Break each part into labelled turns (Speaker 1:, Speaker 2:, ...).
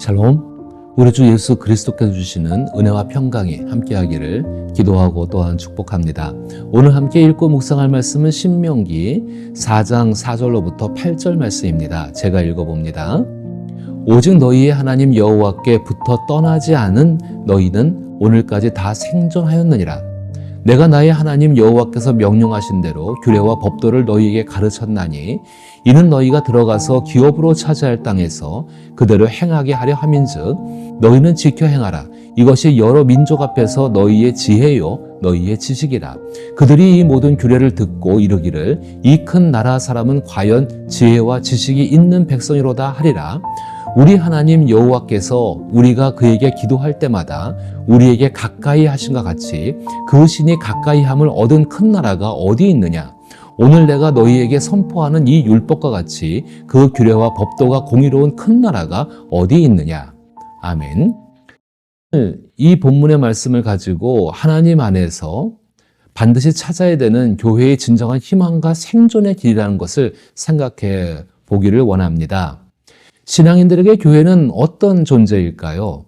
Speaker 1: 샬롬. 우리 주 예수 그리스도께서 주시는 은혜와 평강이 함께하기를 기도하고 또한 축복합니다. 오늘 함께 읽고 묵상할 말씀은 신명기 4장 4절로부터 8절 말씀입니다. 제가 읽어봅니다. 오직 너희의 하나님 여호와께 붙어 떠나지 않은 너희는 오늘까지 다 생존하였느니라. 내가 나의 하나님 여호와께서 명령하신 대로 규례와 법도를 너희에게 가르쳤나니 이는 너희가 들어가서 기업으로 차지할 땅에서 그대로 행하게 하려 함인즉 너희는 지켜 행하라. 이것이 여러 민족 앞에서 너희의 지혜요 너희의 지식이라. 그들이 이 모든 규례를 듣고 이르기를 이 큰 나라 사람은 과연 지혜와 지식이 있는 백성이로다 하리라. 우리 하나님 여호와께서 우리가 그에게 기도할 때마다 우리에게 가까이 하신과 같이 그 신이 가까이 함을 얻은 큰 나라가 어디 있느냐? 오늘 내가 너희에게 선포하는 이 율법과 같이 그 규례와 법도가 공의로운 큰 나라가 어디 있느냐? 아멘. 이 본문의 말씀을 가지고 하나님 안에서 반드시 찾아야 되는 교회의 진정한 희망과 생존의 길이라는 것을 생각해 보기를 원합니다. 신앙인들에게 교회는 어떤 존재일까요?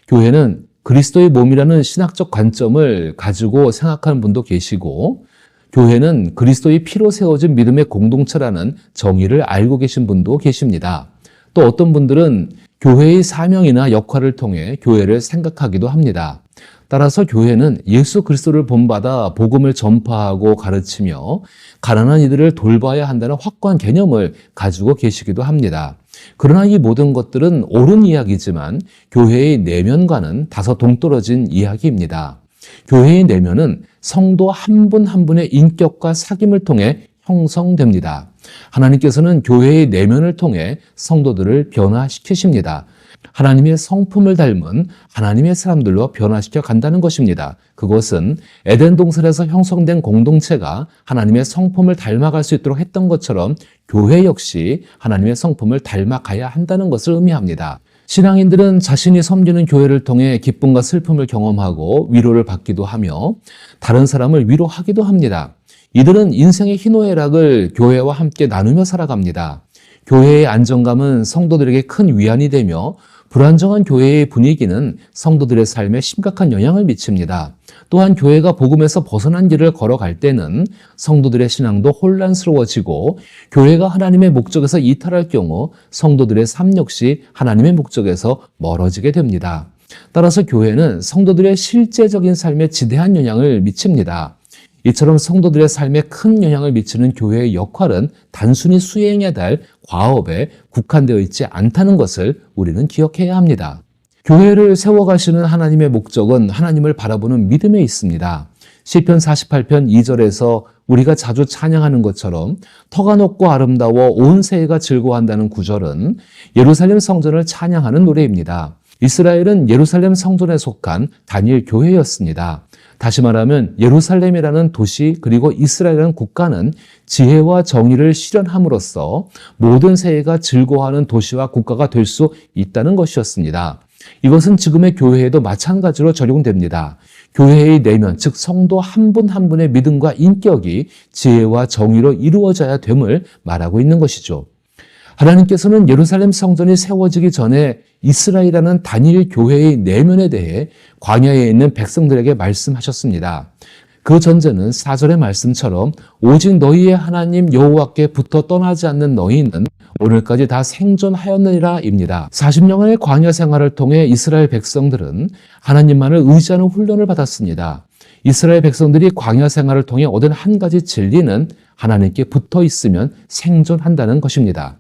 Speaker 1: 교회는 그리스도의 몸이라는 신학적 관점을 가지고 생각하는 분도 계시고, 교회는 그리스도의 피로 세워진 믿음의 공동체라는 정의를 알고 계신 분도 계십니다. 또 어떤 분들은 교회의 사명이나 역할을 통해 교회를 생각하기도 합니다. 따라서 교회는 예수 그리스도를 본받아 복음을 전파하고 가르치며 가난한 이들을 돌봐야 한다는 확고한 개념을 가지고 계시기도 합니다. 그러나 이 모든 것들은 옳은 이야기지만 교회의 내면과는 다소 동떨어진 이야기입니다. 교회의 내면은 성도 한 분 한 분의 인격과 사귐을 통해 형성됩니다. 하나님께서는 교회의 내면을 통해 성도들을 변화시키십니다. 하나님의 성품을 닮은 하나님의 사람들로 변화시켜 간다는 것입니다. 그것은 에덴 동산에서 형성된 공동체가 하나님의 성품을 닮아갈 수 있도록 했던 것처럼 교회 역시 하나님의 성품을 닮아가야 한다는 것을 의미합니다. 신앙인들은 자신이 섬기는 교회를 통해 기쁨과 슬픔을 경험하고 위로를 받기도 하며 다른 사람을 위로하기도 합니다. 이들은 인생의 희노애락을 교회와 함께 나누며 살아갑니다. 교회의 안정감은 성도들에게 큰 위안이 되며 불안정한 교회의 분위기는 성도들의 삶에 심각한 영향을 미칩니다. 또한 교회가 복음에서 벗어난 길을 걸어갈 때는 성도들의 신앙도 혼란스러워지고 교회가 하나님의 목적에서 이탈할 경우 성도들의 삶 역시 하나님의 목적에서 멀어지게 됩니다. 따라서 교회는 성도들의 실제적인 삶에 지대한 영향을 미칩니다. 이처럼 성도들의 삶에 큰 영향을 미치는 교회의 역할은 단순히 수행해야 할 과업에 국한되어 있지 않다는 것을 우리는 기억해야 합니다. 교회를 세워가시는 하나님의 목적은 하나님을 바라보는 믿음에 있습니다. 시편 48편 2절에서 우리가 자주 찬양하는 것처럼 터가 높고 아름다워 온 세계가 즐거워한다는 구절은 예루살렘 성전을 찬양하는 노래입니다. 이스라엘은 예루살렘 성전에 속한 단일 교회였습니다. 다시 말하면 예루살렘이라는 도시 그리고 이스라엘이라는 국가는 지혜와 정의를 실현함으로써 모든 세계가 즐거워하는 도시와 국가가 될 수 있다는 것이었습니다. 이것은 지금의 교회에도 마찬가지로 적용됩니다. 교회의 내면, 즉 성도 한 분 한 분의 믿음과 인격이 지혜와 정의로 이루어져야 됨을 말하고 있는 것이죠. 하나님께서는 예루살렘 성전이 세워지기 전에 이스라엘이라는 단일 교회의 내면에 대해 광야에 있는 백성들에게 말씀하셨습니다. 그 전제는 4절의 말씀처럼 오직 너희의 하나님 여호와께 붙어 떠나지 않는 너희는 오늘까지 다 생존하였느니라 입니다. 40년간의 광야 생활을 통해 이스라엘 백성들은 하나님만을 의지하는 훈련을 받았습니다. 이스라엘 백성들이 광야 생활을 통해 얻은 한 가지 진리는 하나님께 붙어 있으면 생존한다는 것입니다.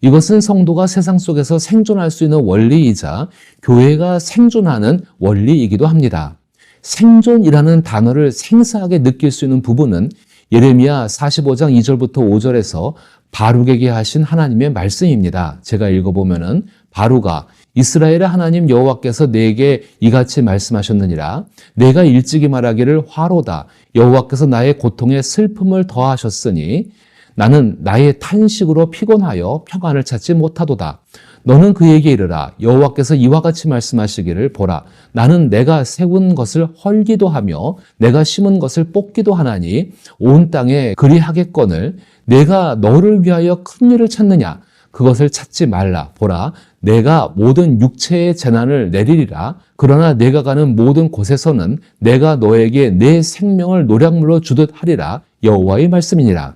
Speaker 1: 이것은 성도가 세상 속에서 생존할 수 있는 원리이자 교회가 생존하는 원리이기도 합니다. 생존이라는 단어를 생생하게 느낄 수 있는 부분은 예레미야 45장 2절부터 5절에서 바룩에게 하신 하나님의 말씀입니다. 제가 읽어보면은 바룩아 이스라엘의 하나님 여호와께서 내게 이같이 말씀하셨느니라. 내가 일찍이 말하기를 화로다. 여호와께서 나의 고통에 슬픔을 더하셨으니 나는 나의 탄식으로 피곤하여 평안을 찾지 못하도다. 너는 그에게 이르라. 여호와께서 이와 같이 말씀하시기를 보라. 나는 내가 세운 것을 헐기도 하며 내가 심은 것을 뽑기도 하나니 온 땅에 그리하겠거늘 내가 너를 위하여 큰 일을 찾느냐. 그것을 찾지 말라. 보라, 내가 모든 육체의 재난을 내리리라. 그러나 내가 가는 모든 곳에서는 내가 너에게 내 생명을 노략물로 주듯 하리라. 여호와의 말씀이니라.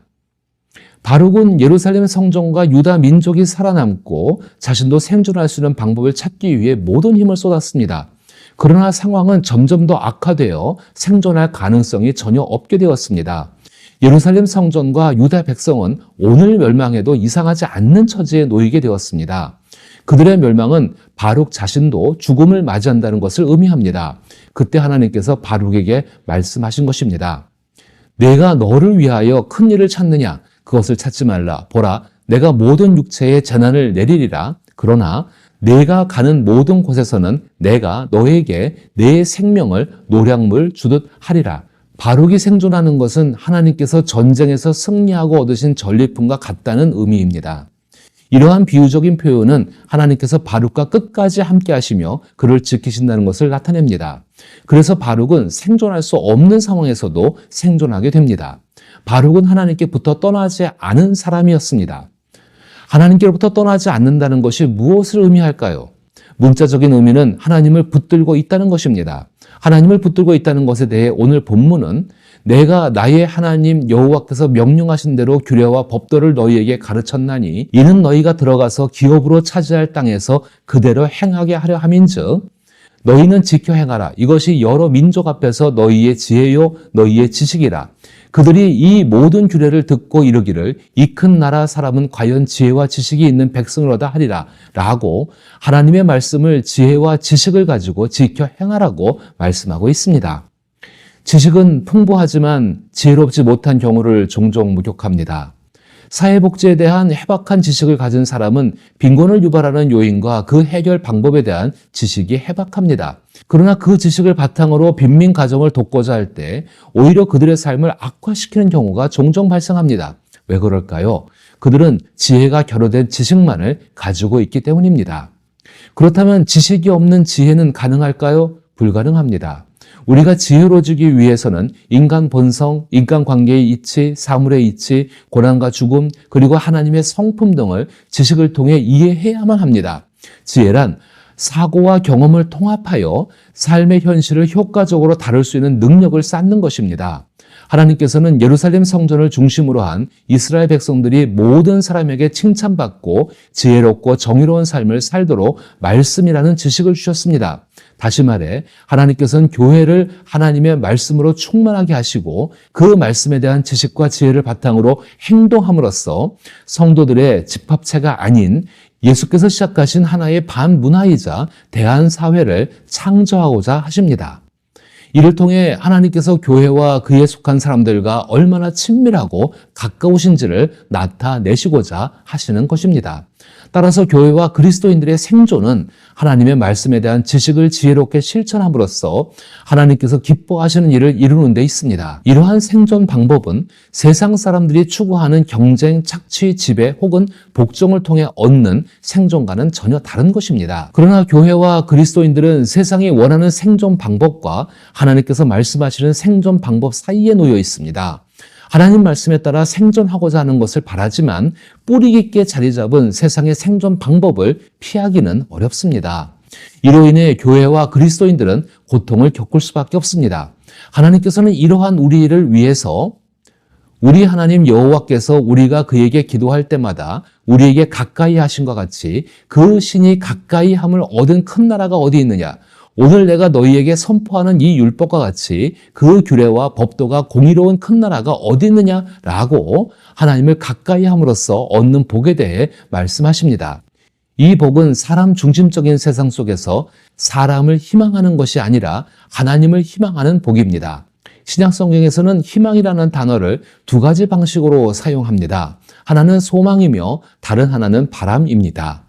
Speaker 1: 바룩은 예루살렘 성전과 유다 민족이 살아남고 자신도 생존할 수 있는 방법을 찾기 위해 모든 힘을 쏟았습니다. 그러나 상황은 점점 더 악화되어 생존할 가능성이 전혀 없게 되었습니다. 예루살렘 성전과 유다 백성은 오늘 멸망해도 이상하지 않는 처지에 놓이게 되었습니다. 그들의 멸망은 바룩 자신도 죽음을 맞이한다는 것을 의미합니다. 그때 하나님께서 바룩에게 말씀하신 것입니다. 내가 너를 위하여 큰 일을 찾느냐? 그것을 찾지 말라. 보라, 내가 모든 육체에 재난을 내리리라. 그러나 내가 가는 모든 곳에서는 내가 너에게 내 생명을 노략물 주듯 하리라. 바룩이 생존하는 것은 하나님께서 전쟁에서 승리하고 얻으신 전리품과 같다는 의미입니다. 이러한 비유적인 표현은 하나님께서 바룩과 끝까지 함께 하시며 그를 지키신다는 것을 나타냅니다. 그래서 바룩은 생존할 수 없는 상황에서도 생존하게 됩니다. 바룩은 하나님께부터 떠나지 않은 사람이었습니다. 하나님께로부터 떠나지 않는다는 것이 무엇을 의미할까요? 문자적인 의미는 하나님을 붙들고 있다는 것입니다. 하나님을 붙들고 있다는 것에 대해 오늘 본문은 내가 나의 하나님 여호와께서 명령하신 대로 규례와 법도를 너희에게 가르쳤나니 이는 너희가 들어가서 기업으로 차지할 땅에서 그대로 행하게 하려 함인즉 너희는 지켜 행하라. 이것이 여러 민족 앞에서 너희의 지혜요 너희의 지식이라. 그들이 이 모든 규례를 듣고 이르기를 이 큰 나라 사람은 과연 지혜와 지식이 있는 백성으로다 하리라 라고 하나님의 말씀을 지혜와 지식을 가지고 지켜 행하라고 말씀하고 있습니다. 지식은 풍부하지만 지혜롭지 못한 경우를 종종 목격합니다. 사회복지에 대한 해박한 지식을 가진 사람은 빈곤을 유발하는 요인과 그 해결 방법에 대한 지식이 해박합니다. 그러나 그 지식을 바탕으로 빈민 가정을 돕고자 할 때 오히려 그들의 삶을 악화시키는 경우가 종종 발생합니다. 왜 그럴까요? 그들은 지혜가 결여된 지식만을 가지고 있기 때문입니다. 그렇다면 지식이 없는 지혜는 가능할까요? 불가능합니다. 우리가 지혜로워지기 위해서는 인간 본성, 인간관계의 이치, 사물의 이치, 고난과 죽음, 그리고 하나님의 성품 등을 지식을 통해 이해해야만 합니다. 지혜란 사고와 경험을 통합하여 삶의 현실을 효과적으로 다룰 수 있는 능력을 쌓는 것입니다. 하나님께서는 예루살렘 성전을 중심으로 한 이스라엘 백성들이 모든 사람에게 칭찬받고 지혜롭고 정의로운 삶을 살도록 말씀이라는 지식을 주셨습니다. 다시 말해 하나님께서는 교회를 하나님의 말씀으로 충만하게 하시고 그 말씀에 대한 지식과 지혜를 바탕으로 행동함으로써 성도들의 집합체가 아닌 예수께서 시작하신 하나의 반문화이자 대한사회를 창조하고자 하십니다. 이를 통해 하나님께서 교회와 그에 속한 사람들과 얼마나 친밀하고 가까우신지를 나타내시고자 하시는 것입니다. 따라서 교회와 그리스도인들의 생존은 하나님의 말씀에 대한 지식을 지혜롭게 실천함으로써 하나님께서 기뻐하시는 일을 이루는 데 있습니다. 이러한 생존 방법은 세상 사람들이 추구하는 경쟁, 착취, 지배 혹은 복종을 통해 얻는 생존과는 전혀 다른 것입니다. 그러나 교회와 그리스도인들은 세상이 원하는 생존 방법과 하나님께서 말씀하시는 생존 방법 사이에 놓여 있습니다. 하나님 말씀에 따라 생존하고자 하는 것을 바라지만 뿌리 깊게 자리 잡은 세상의 생존 방법을 피하기는 어렵습니다. 이로 인해 교회와 그리스도인들은 고통을 겪을 수밖에 없습니다. 하나님께서는 이러한 우리를 위해서 우리 하나님 여호와께서 우리가 그에게 기도할 때마다 우리에게 가까이 하신 것 같이 그 신이 가까이 함을 얻은 큰 나라가 어디 있느냐? 오늘 내가 너희에게 선포하는 이 율법과 같이 그 규례와 법도가 공의로운 큰 나라가 어디 있느냐라고 하나님을 가까이 함으로써 얻는 복에 대해 말씀하십니다. 이 복은 사람 중심적인 세상 속에서 사람을 희망하는 것이 아니라 하나님을 희망하는 복입니다. 신약 성경에서는 희망이라는 단어를 두 가지 방식으로 사용합니다. 하나는 소망이며 다른 하나는 바람입니다.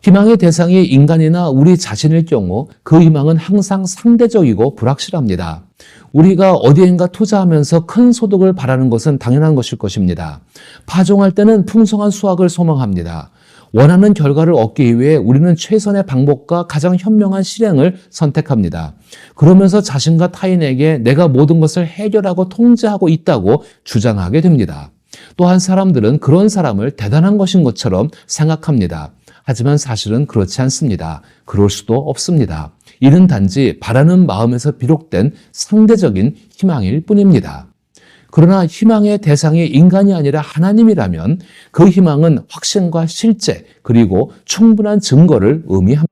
Speaker 1: 희망의 대상이 인간이나 우리 자신일 경우 그 희망은 항상 상대적이고 불확실합니다. 우리가 어디엔가 투자하면서 큰 소득을 바라는 것은 당연한 것일 것입니다. 파종할 때는 풍성한 수확을 소망합니다. 원하는 결과를 얻기 위해 우리는 최선의 방법과 가장 현명한 실행을 선택합니다. 그러면서 자신과 타인에게 내가 모든 것을 해결하고 통제하고 있다고 주장하게 됩니다. 또한 사람들은 그런 사람을 대단한 것인 것처럼 생각합니다. 하지만 사실은 그렇지 않습니다. 그럴 수도 없습니다. 이는 단지 바라는 마음에서 비롯된 상대적인 희망일 뿐입니다. 그러나 희망의 대상이 인간이 아니라 하나님이라면 그 희망은 확신과 실제 그리고 충분한 증거를 의미합니다.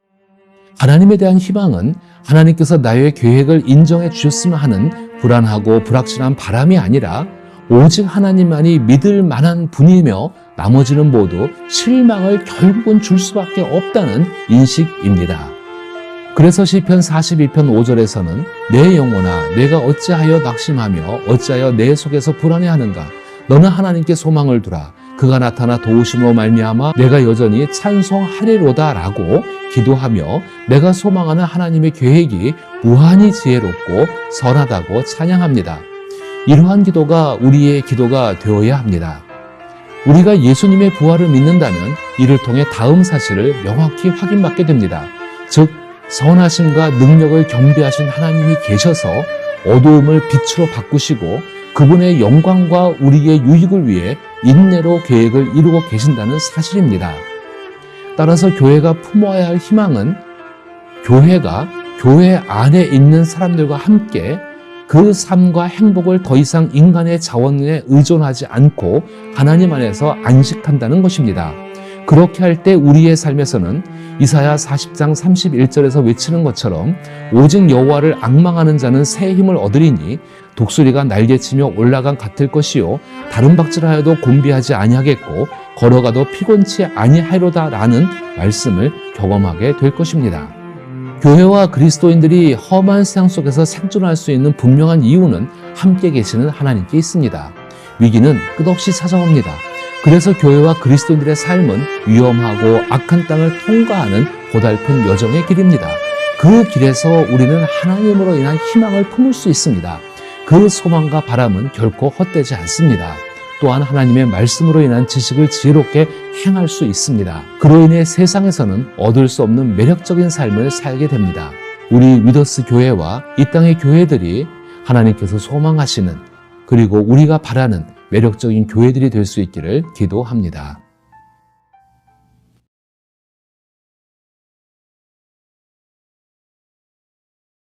Speaker 1: 하나님에 대한 희망은 하나님께서 나의 계획을 인정해 주셨으면 하는 불안하고 불확실한 바람이 아니라 오직 하나님만이 믿을 만한 분이며 나머지는 모두 실망을 결국은 줄 수밖에 없다는 인식입니다. 그래서 시편 42편 5절에서는 내 영혼아 내가 어찌하여 낙심하며 어찌하여 내 속에서 불안해하는가 너는 하나님께 소망을 두라 그가 나타나 도우심으로 말미암아 내가 여전히 찬송하리로다 라고 기도하며 내가 소망하는 하나님의 계획이 무한히 지혜롭고 선하다고 찬양합니다. 이러한 기도가 우리의 기도가 되어야 합니다. 우리가 예수님의 부활을 믿는다면 이를 통해 다음 사실을 명확히 확인받게 됩니다. 즉 선하심과 능력을 경배하신 하나님이 계셔서 어두움을 빛으로 바꾸시고 그분의 영광과 우리의 유익을 위해 인내로 계획을 이루고 계신다는 사실입니다. 따라서 교회가 품어야 할 희망은 교회가 교회 안에 있는 사람들과 함께 그 삶과 행복을 더 이상 인간의 자원에 의존하지 않고 하나님 안에서 안식한다는 것입니다. 그렇게 할 때 우리의 삶에서는 이사야 40장 31절에서 외치는 것처럼 오직 여호와를 앙망하는 자는 새 힘을 얻으리니 독수리가 날개치며 올라간 같을 것이요 다른 박질하여도 곤비하지 아니하겠고 걸어가도 피곤치 아니하리로다 라는 말씀을 경험하게 될 것입니다. 교회와 그리스도인들이 험한 세상 속에서 생존할 수 있는 분명한 이유는 함께 계시는 하나님께 있습니다. 위기는 끝없이 찾아옵니다. 그래서 교회와 그리스도인들의 삶은 위험하고 악한 땅을 통과하는 고달픈 여정의 길입니다. 그 길에서 우리는 하나님으로 인한 희망을 품을 수 있습니다. 그 소망과 바람은 결코 헛되지 않습니다. 또한 하나님의 말씀으로 인한 지식을 지혜롭게 행할 수 있습니다. 그로 인해 세상에서는 얻을 수 없는 매력적인 삶을 살게 됩니다. 우리 위더스 교회와 이 땅의 교회들이 하나님께서 소망하시는 그리고 우리가 바라는 매력적인 교회들이 될 수 있기를 기도합니다.